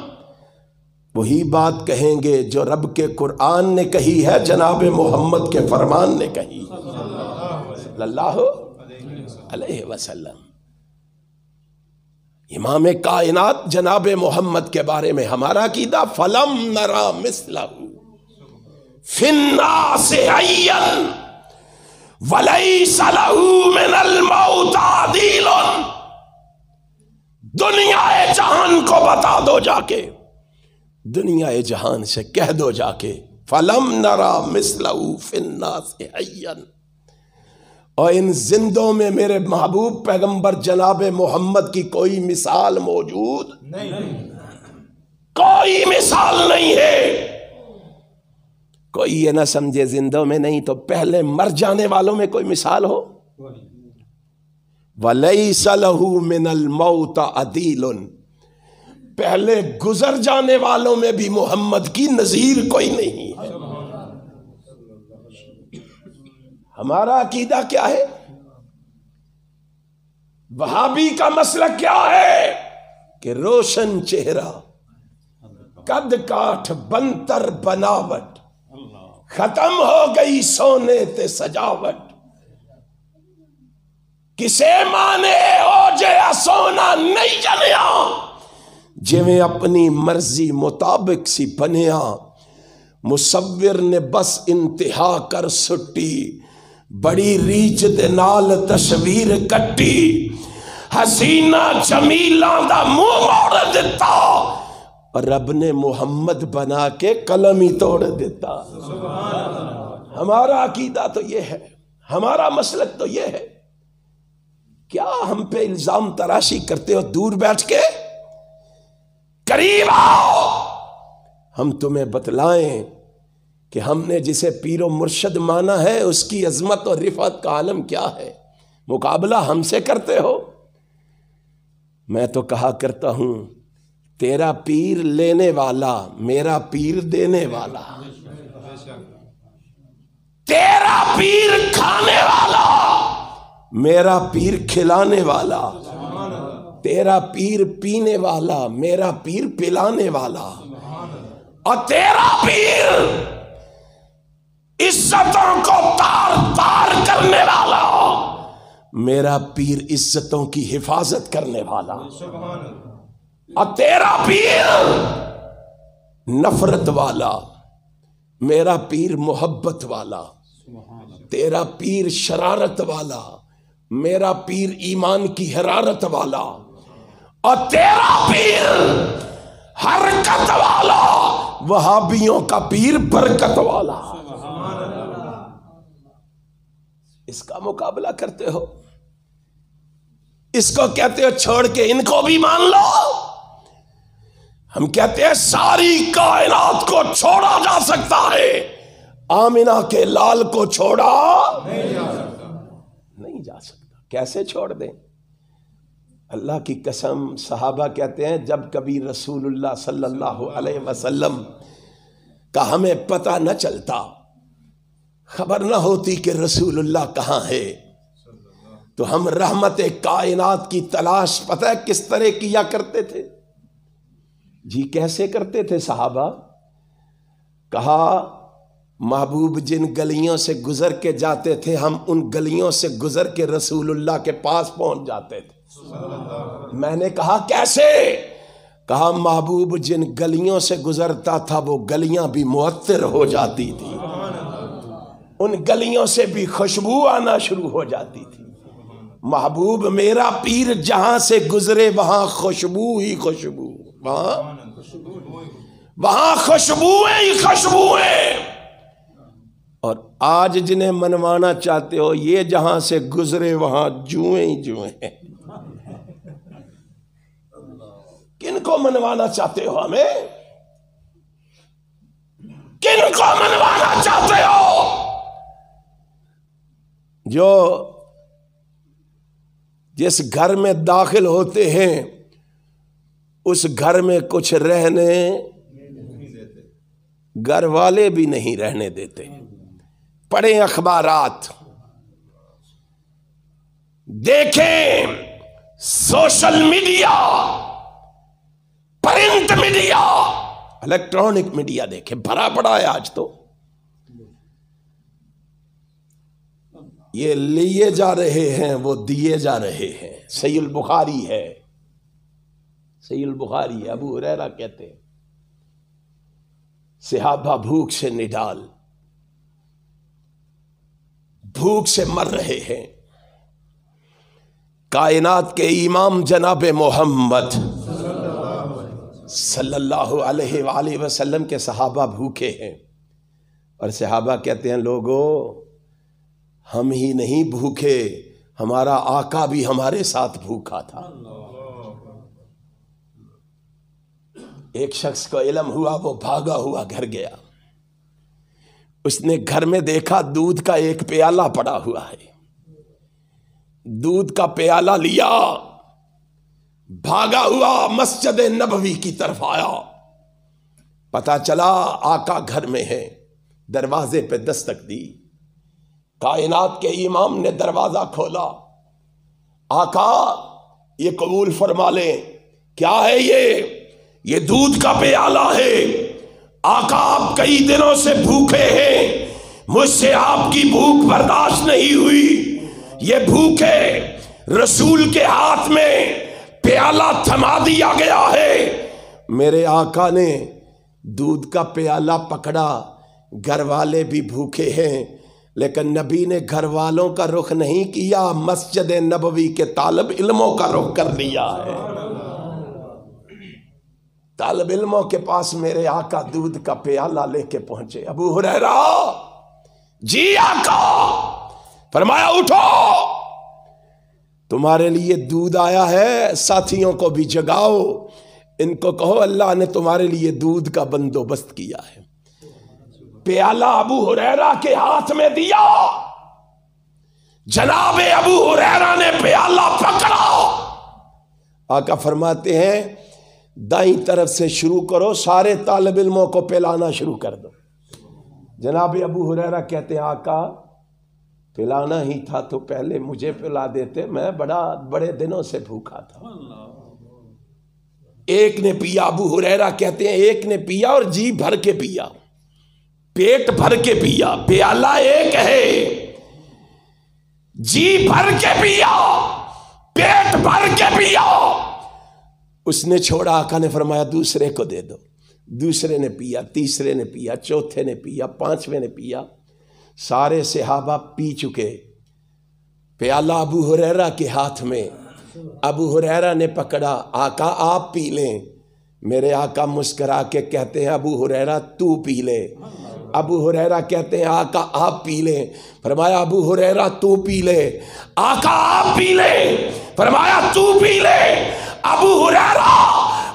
وہی بات کہیں گے جو رب کے قرآن نے کہی ہے, جناب محمد کے فرمان نے کہی صلی اللہ علیہ وسلم. امام کائنات جناب محمد کے بارے میں ہمارا عقیدہ, فلم نرا مثلہ فی الناس حیا ولیس لہ من الموت عدیل. دنیا جہان کو بتا دو جا کے, دنیا جہان سے کہہ دو جا کے, فلم نرا مثلہ فی الناس حیا. اور ان زندوں میں میرے محبوب پیغمبر جناب محمد کی کوئی مثال موجود نہیں, کوئی مثال نہیں ہے. کوئی یہ نہ سمجھے زندوں میں نہیں تو پہلے مر جانے والوں میں کوئی مثال ہو. وَلَيْسَ لَهُ مِنَ الْمَوْتِ عَدِيلٌ. پہلے گزر جانے والوں میں بھی محمد کی نظیر کوئی نہیں ہے۔ ہمارا عقیدہ کیا ہے؟ وہابی کا مسلک کیا ہے کہ روشن چہرہ، قد کاٹھ بنتر بناوٹ، ختم ہو گئی سونے تے سجاوٹ، کسے مانے ہو جیا سونا نہیں جنیا، جویں اپنی مرضی مطابق سی بنیا، مصور نے بس انتہا کر سٹی، بڑی ریچ دے نال تصویر کٹی، حسینہ جمیلاں دا منہ موڑ دیتا، اور رب نے محمد بنا کے قلم ہی توڑ دیتا۔ ہمارا عقیدہ تو یہ ہے، ہمارا مسلک تو یہ ہے۔ کیا ہم پہ الزام تراشی کرتے ہو؟ دور بیٹھ کے قریب آؤ، ہم تمہیں بتلائیں کہ ہم نے جسے پیر و مرشد مانا ہے اس کی عظمت اور رفعت کا عالم کیا ہے۔ مقابلہ ہم سے کرتے ہو؟ میں تو کہا کرتا ہوں تیرا پیر لینے والا، میرا پیر دینے والا، تیرا پیر کھانے والا، میرا پیر کھلانے والا، تیرا پیر پینے والا، میرا پیر پلانے والا، اور تیرا پیر عزتوں کو تار تار کرنے والا، میرا پیر عزتوں کی حفاظت کرنے والا، اور تیرا پیر نفرت والا، میرا پیر محبت والا، تیرا پیر شرارت والا، میرا پیر ایمان کی حرارت والا، اور تیرا پیر حرکت والا، وہابیوں کا پیر برکت والا۔ اس کا مقابلہ کرتے ہو؟ اس کو کہتے ہو چھوڑ کے ان کو بھی مان لو؟ ہم کہتے ہیں ساری کائنات کو چھوڑا جا سکتا ہے، آمنہ کے لال کو چھوڑا نہیں جا سکتا۔ کیسے چھوڑ دیں؟ اللہ کی قسم، صحابہ کہتے ہیں جب کبھی رسول اللہ صلی اللہ علیہ وسلم کا ہمیں پتہ نہ چلتا، خبر نہ ہوتی کہ رسول اللہ کہاں ہے، تو ہم رحمت کائنات کی تلاش پتہ ہے کس طرح کیا کرتے تھے؟ جی کیسے کرتے تھے صحابہ؟ کہا محبوب جن گلیوں سے گزر کے جاتے تھے ہم ان گلیوں سے گزر کے رسول اللہ کے پاس پہنچ جاتے تھے۔ میں نے کہا کیسے؟ کہا محبوب جن گلیوں سے گزرتا تھا وہ گلیاں بھی معطر ہو جاتی تھی، ان گلیوں سے بھی خوشبو آنا شروع ہو جاتی تھی۔ محبوب میرا پیر جہاں سے گزرے وہاں خوشبو ہی خوشبو، وہاں خوشبوئیں ہی خوشبوئیں۔ اور آج جنہیں منوانا چاہتے ہو یہ جہاں سے گزرے وہاں جوئیں ہی جوئیں۔ کن کو منوانا چاہتے ہو ہمیں؟ کن کو منوانا چاہتے ہو؟ جو جس گھر میں داخل ہوتے ہیں اس گھر میں کچھ رہنے گھر والے بھی نہیں رہنے دیتے۔ پڑھیں اخبارات، دیکھیں social media, print media, electronic media, دیکھیں بھرا پڑا ہے آج تو۔ یہ لیے جا رہے ہیں وہ دیے جا رہے ہیں۔ صحیح البخاری ہے، صحیح البخاری ہے، ابو ہریرہ کہتے ہیں صحابہ بھوک سے نڈال، بھوک سے مر رہے ہیں۔ کائنات کے امام جناب محمد صلی اللہ علیہ وآلہ وسلم کے صحابہ بھوکے ہیں، اور صحابہ کہتے ہیں لوگوں ہم ہی نہیں بھوکے، ہمارا آقا بھی ہمارے ساتھ بھوکا تھا۔ ایک شخص کو علم ہوا، وہ بھاگا ہوا گھر گیا، اس نے گھر میں دیکھا دودھ کا ایک پیالہ پڑا ہوا ہے، دودھ کا پیالہ لیا، بھاگا ہوا مسجد نبوی کی طرف آیا، پتا چلا آقا گھر میں ہے، دروازے پہ دستک دی، کائنات کے امام نے دروازہ کھولا، آقا یہ قبول فرما لیں، کیا ہے یہ دودھ کا پیالہ ہے، آقا آپ کئی دنوں سے بھوکے ہیں، مجھ سے آپ کی بھوک برداشت نہیں ہوئی، یہ بھوکے رسول کے ہاتھ میں پیالہ تھما دیا گیا ہے۔ میرے آقا نے دودھ کا پیالہ پکڑا، گھر والے بھی بھوکے ہیں، لیکن نبی نے گھر والوں کا رخ نہیں کیا، مسجد نبوی کے طالب علموں کا رخ کر لیا ہے۔ طالب علموں کے پاس میرے آقا دودھ کا پیالہ لے کے پہنچے، ابو ہریرہ، جی آقا، فرمایا اٹھو، تمہارے لیے دودھ آیا ہے، ساتھیوں کو بھی جگاؤ، ان کو کہو اللہ نے تمہارے لیے دودھ کا بندوبست کیا ہے۔ پیالہ ابو ہریرہ کے ہاتھ میں دیا، جناب ابو ہریرہ نے پیالہ پکڑا، آقا فرماتے ہیں دائیں طرف سے شروع کرو، سارے طالب علموں کو پلانا شروع کر دو۔ جناب ابو ہریرہ کہتے ہیں آقا پلانا ہی تھا تو پہلے مجھے پلا دیتے، میں بڑے دنوں سے بھوکا تھا۔ ایک نے پیا، ابو ہریرہ کہتے ہیں ایک نے پیا اور جی بھر کے پیا، پیٹ بھر کے پیا، پیالہ ایک ہے، جی بھر کے پیا، پیٹ بھر کے پیا۔ اس نے چھوڑا، آقا نے فرمایا دوسرے کو دے دو، دوسرے نے پیا، تیسرے نے پیا، چوتھے نے پیا، پانچویں نے پیا، سارے صحابہ پی چکے، پیالہ ابو ہریرہ کے ہاتھ میں، ابو ہریرہ نے پکڑا، آقا آپ پی لیں، میرے آقا مسکرا کے کہتے ہیں ابو ہریرہ تو پی لے، ابو ہریرہ کہتے ہیں آقا آپ پی لیں، فرمایا ابو ہریرہ تو پی لے، آقا آپ پی لے، فرمایا تو پی لے۔ ابو ہریرہ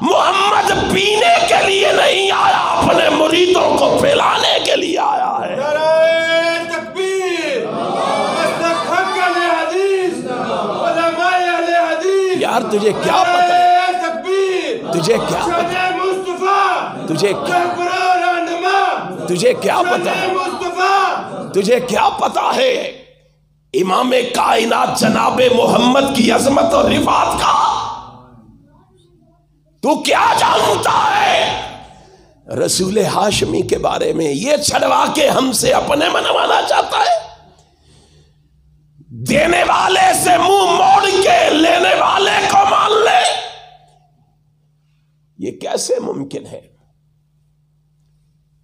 محمد پینے کے لیے نہیں آیا، اپنے مریدوں کو پلانے کے لیے آیا ہے۔ نعرہ تکبیر، مصدق حق اہل حدیث، علماء اہل حدیث، یار تجھے کیا پتا ہے، نعرہ تکبیر، تجھے کیا پتا شان مصطفیٰ، تجھے رہبر رہنما، تجھے کیا پتا ہے، شان مصطفیٰ، تجھے کیا پتا ہے امام کائنات جناب محمد کی عظمت اور رفعت کا؟ تو کیا جانتا ہے رسول ہاشمی کے بارے میں؟ یہ چھڑوا کے ہم سے اپنے منوانا چاہتا ہے، دینے والے سے منہ موڑ کے لینے والے کو مان لے، یہ کیسے ممکن ہے؟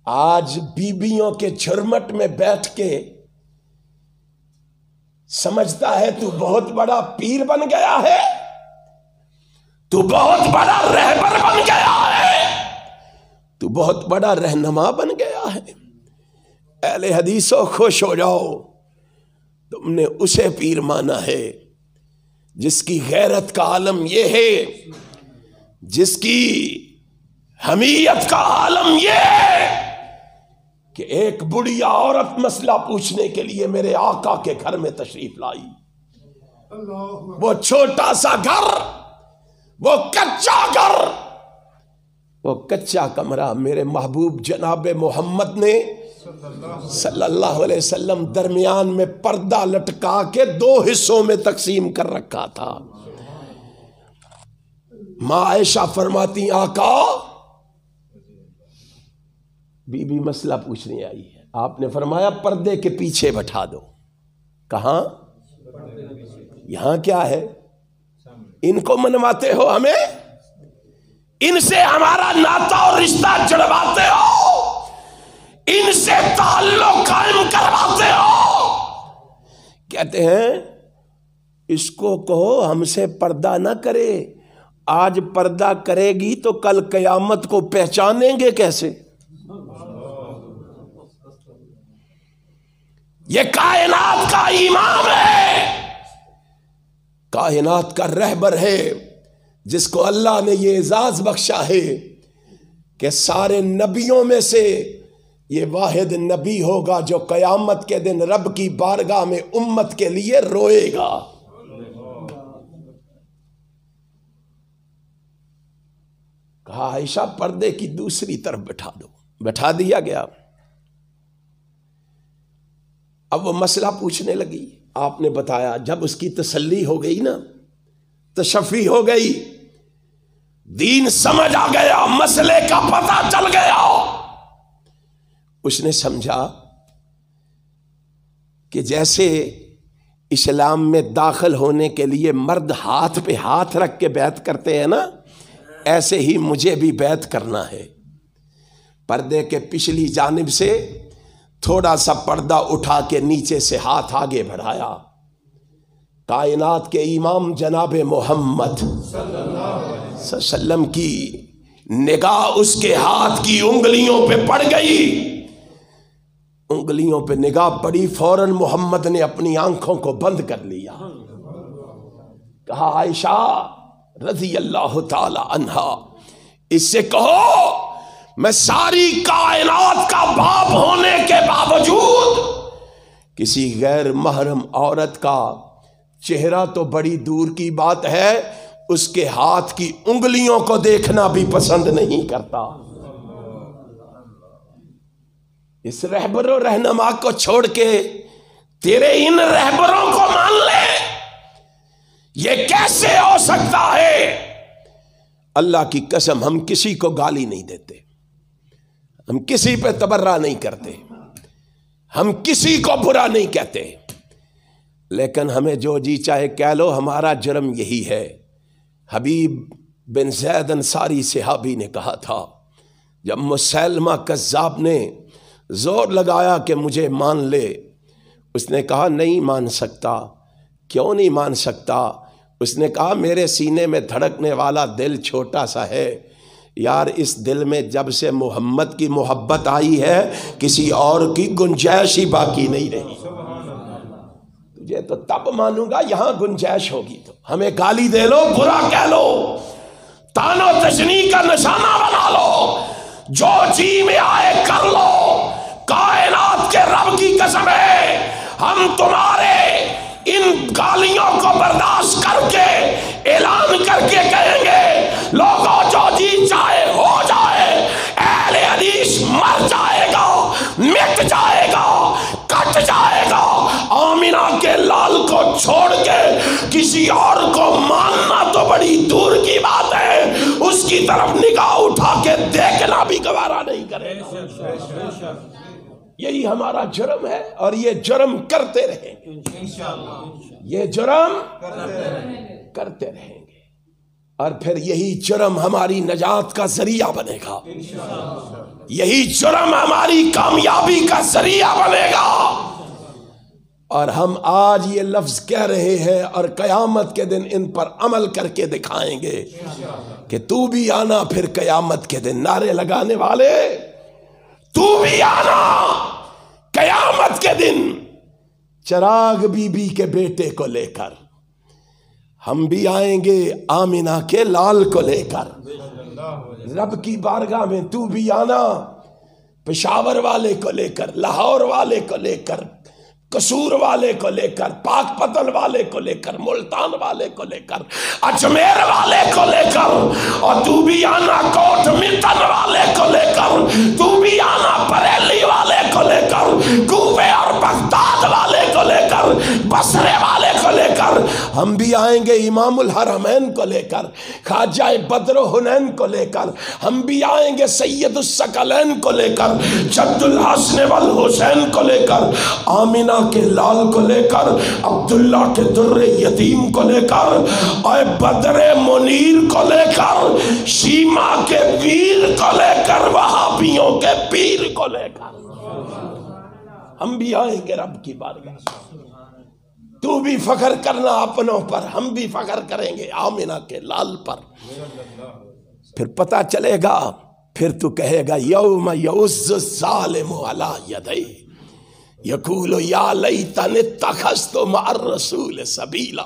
آج بیویوں کے جھرمٹ میں بیٹھ کے سمجھتا ہے تو بہت بڑا پیر بن گیا ہے، تو بہت بڑا رہبر بن گیا ہے، تو بہت بڑا رہنما بن گیا ہے۔ اہل حدیثوں خوش ہو جاؤ، تم نے اسے پیر مانا ہے جس کی غیرت کا عالم یہ ہے، جس کی حمیت کا عالم یہ ہے کہ ایک بڑھیا عورت مسئلہ پوچھنے کے لیے میرے آقا کے گھر میں تشریف لائی، وہ چھوٹا سا گھر، وہ کچا گھر، وہ کچا کمرہ میرے محبوب جناب محمد نے صلی اللہ علیہ وسلم درمیان میں پردہ لٹکا کے 2 حصوں میں تقسیم کر رکھا تھا۔ ماں عائشہ فرماتی آقا بی بی مسئلہ پوچھنے آئی ہے، آپ نے فرمایا پردے کے پیچھے بٹھا دو۔ کہاں؟ یہاں کیا ہے؟ ان کو منواتے ہو ہمیں، ان سے ہمارا ناتا اور رشتہ جڑواتے ہو، ان سے تعلق قائم کرواتے ہو۔ کہتے ہیں اس کو کہو ہم سے پردہ نہ کرے، آج پردہ کرے گی تو کل قیامت کو پہچانیں گے کیسے؟ یہ کائنات کا امام ہے، کائنات کا رہبر ہے، جس کو اللہ نے یہ اعزاز بخشا ہے کہ سارے نبیوں میں سے یہ واحد نبی ہوگا جو قیامت کے دن رب کی بارگاہ میں امت کے لیے روئے گا۔ کہا عائشہ پردے کی دوسری طرف بٹھا دو. بٹھا دیا گیا. اب وہ مسئلہ پوچھنے لگی. آپ نے بتایا. جب اس کی تسلی ہو گئی نا, تشفی ہو گئی, دین سمجھ آ گیا, مسئلے کا پتہ چل گیا, اس نے سمجھا کہ جیسے اسلام میں داخل ہونے کے لیے مرد ہاتھ پہ ہاتھ رکھ کے بیعت کرتے ہیں نا, ایسے ہی مجھے بھی بیعت کرنا ہے. پردے کے پچھلی جانب سے تھوڑا سا پردہ اٹھا کے نیچے سے ہاتھ آگے بڑھایا. کائنات کے امام جناب محمد صلی اللہ علیہ وسلم کی نگاہ اس کے ہاتھ کی انگلیوں پہ پڑ گئی. انگلیوں پہ نگاہ پڑی, فوراً محمد نے اپنی آنکھوں کو بند کر لیا. کہا عائشہ رضی اللہ تعالی عنہا, اس سے کہو میں ساری کائنات کا باپ ہونے کے باوجود کسی غیر محرم عورت کا چہرہ تو بڑی دور کی بات ہے, اس کے ہاتھ کی انگلیوں کو دیکھنا بھی پسند نہیں کرتا. اس رہبر و رہنما کو چھوڑ کے تیرے ان رہبروں کو مان لے, یہ کیسے ہو سکتا ہے؟ اللہ کی قسم ہم کسی کو گالی نہیں دیتے, ہم کسی پہ تبرہ نہیں کرتے, ہم کسی کو برا نہیں کہتے, لیکن ہمیں جو جی چاہے کہہ لو, ہمارا جرم یہی ہے. حبیب بن زید انصاری صحابی نے کہا تھا, جب مسلمہ کذاب نے زور لگایا کہ مجھے مان لے, اس نے کہا نہیں مان سکتا. کیوں نہیں مان سکتا؟ اس نے کہا میرے سینے میں دھڑکنے والا دل چھوٹا سا ہے یار, اس دل میں جب سے محمد کی محبت آئی ہے کسی اور کی گنجائش ہی باقی نہیں رہی. تجھے تو تب مانوں گا یہاں گنجائش ہوگی. تو ہمیں گالی دے لو, برا کہہ لو, تان و تشنیع کا نشانہ بنا لو, جو جی میں آئے کر لو, کائنات کے رب کی قسم ہے ہم تمہارے ان گالیوں کو برداشت کر کے اعلان کر کے کہیں گے لوگوں جو جی چاہے ہو جائے, اہل حدیث مر جائے گا, مٹ جائے گا, کٹ جائے گا. آمینہ کے لال کو چھوڑ کے کسی اور کو ماننا تو بڑی دور کی بات ہے, اس کی طرف نگاہ اٹھا کے دیکھنا بھی گوارا نہیں کرے گا. یہی ہمارا جرم ہے اور یہ جرم کرتے رہیں گے, یہ جرم کرتے رہیں گے, اور پھر یہی جرم ہماری نجات کا ذریعہ بنے گا, یہی جرم ہماری کامیابی کا ذریعہ بنے گا. اور ہم آج یہ لفظ کہہ رہے ہیں اور قیامت کے دن ان پر عمل کر کے دکھائیں گے کہ تو بھی آنا پھر قیامت کے دن. نعرے لگانے والے تو بھی آنا قیامت کے دن, چراغ بی بی کے بیٹے کو لے کر, ہم بھی آئیں گے آمینہ کے لال کو لے کر رب کی بارگاہ میں. تو بھی آنا پشاور والے کو لے کر, لاہور والے کو لے کر, قصور والے کو لے کر, پاک پتن والے کو لے کر, ملتان والے کو لے کر, اجمیر والے کو لے کر, اور تو بھی آنا کوٹ متن والے کو لے کر, تو بھی آنا بریلی والے کو لے کر, کوفے اور بغداد والے کو لے کر, بصرے والے کو لے کر. ہم بھی آئیں گے امام الحرمین کو لے کر, خواجہ بدر و حنین کو لے کر, ہم بھی آئیں گے سید الثقلین کو لے کر, جد الحسن والحسین کو لے کر, آمینہ کے لال کو لے کر, عبداللہ کے در یتیم کو لے کر, اور بدر منیر کو لے کر, شیما کے ویر کو لے کر, وہابیوں کے پیر کو لے کر. ہم بھی آئیں گے رب کی بارگاہ. تو بھی فخر کرنا اپنوں پر, ہم بھی فخر کریں گے آمینہ کے لال پر. پھر پتہ چلے گا, پھر تو کہے گا یوم یعز الظالم علی یدیہ یقول یا لیتنی اتخذت مع الرسول سبیلا.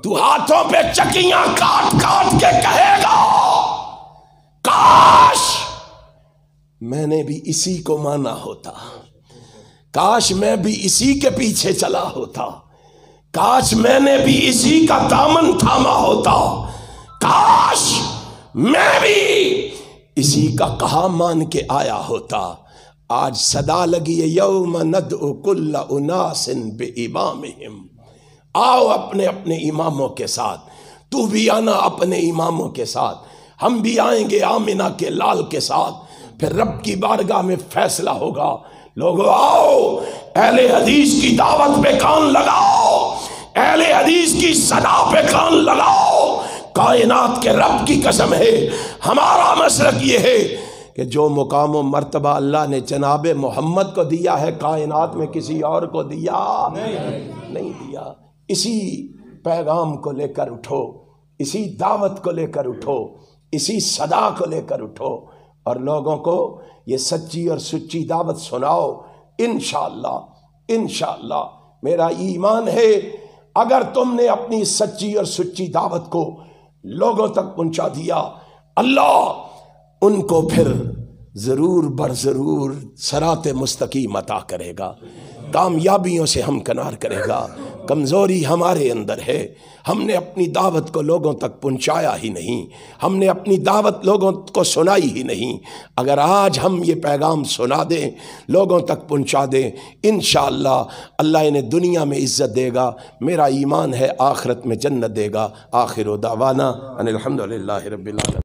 تو ہاتھوں پہ چکیاں کاٹ کاٹ کے کہے گا کاش میں نے بھی اسی کو مانا ہوتا, کاش میں بھی اسی کے پیچھے چلا ہوتا, کاش میں نے بھی اسی کا دامن تھاما ہوتا, کاش میں بھی اسی کا کہا مان کے آیا ہوتا۔ آج صدا لگی ہے یوم ندعو کل اناس بامامہم، آؤ اپنے اپنے اماموں کے ساتھ، تو بھی آنا اپنے اماموں کے ساتھ، ہم بھی آئیں گے آمنہ کے لال کے ساتھ، پھر رب کی بارگاہ میں فیصلہ ہوگا۔ لوگو آؤ، اہل حدیث کی دعوت پہ کان لگاؤ، اہل حدیث کی صدا پہ کان لگاؤ۔ کائنات کے رب کی قسم ہے، ہمارا مسلک یہ ہے کہ جو مقام و مرتبہ اللہ نے جناب محمد کو دیا ہے، کائنات میں کسی اور کو دیا نہیں دیا۔ اسی پیغام کو لے کر اٹھو، اسی دعوت کو لے کر اٹھو، اسی صدا کو لے کر اٹھو، اور لوگوں کو یہ سچی اور سچی دعوت سناؤ۔ انشاءاللہ انشاءاللہ میرا ایمان ہے، اگر تم نے اپنی سچی اور سچی دعوت کو لوگوں تک پہنچا دیا، اللہ ان کو پھر ضرور بر ضرور صراط مستقیم عطا کرے گا، کامیابیوں سے ہمکنار کرے گا۔ کمزوری ہمارے اندر ہے، ہم نے اپنی دعوت کو لوگوں تک پہنچایا ہی نہیں، ہم نے اپنی دعوت لوگوں کو سنائی ہی نہیں۔ اگر آج ہم یہ پیغام سنا دیں، لوگوں تک پہنچا دیں، انشاءاللہ اللہ انہیں دنیا میں عزت دے گا، میرا ایمان ہے آخرت میں جنت دے گا۔ آخر دعوانا ان الحمدللہ رب العالمین۔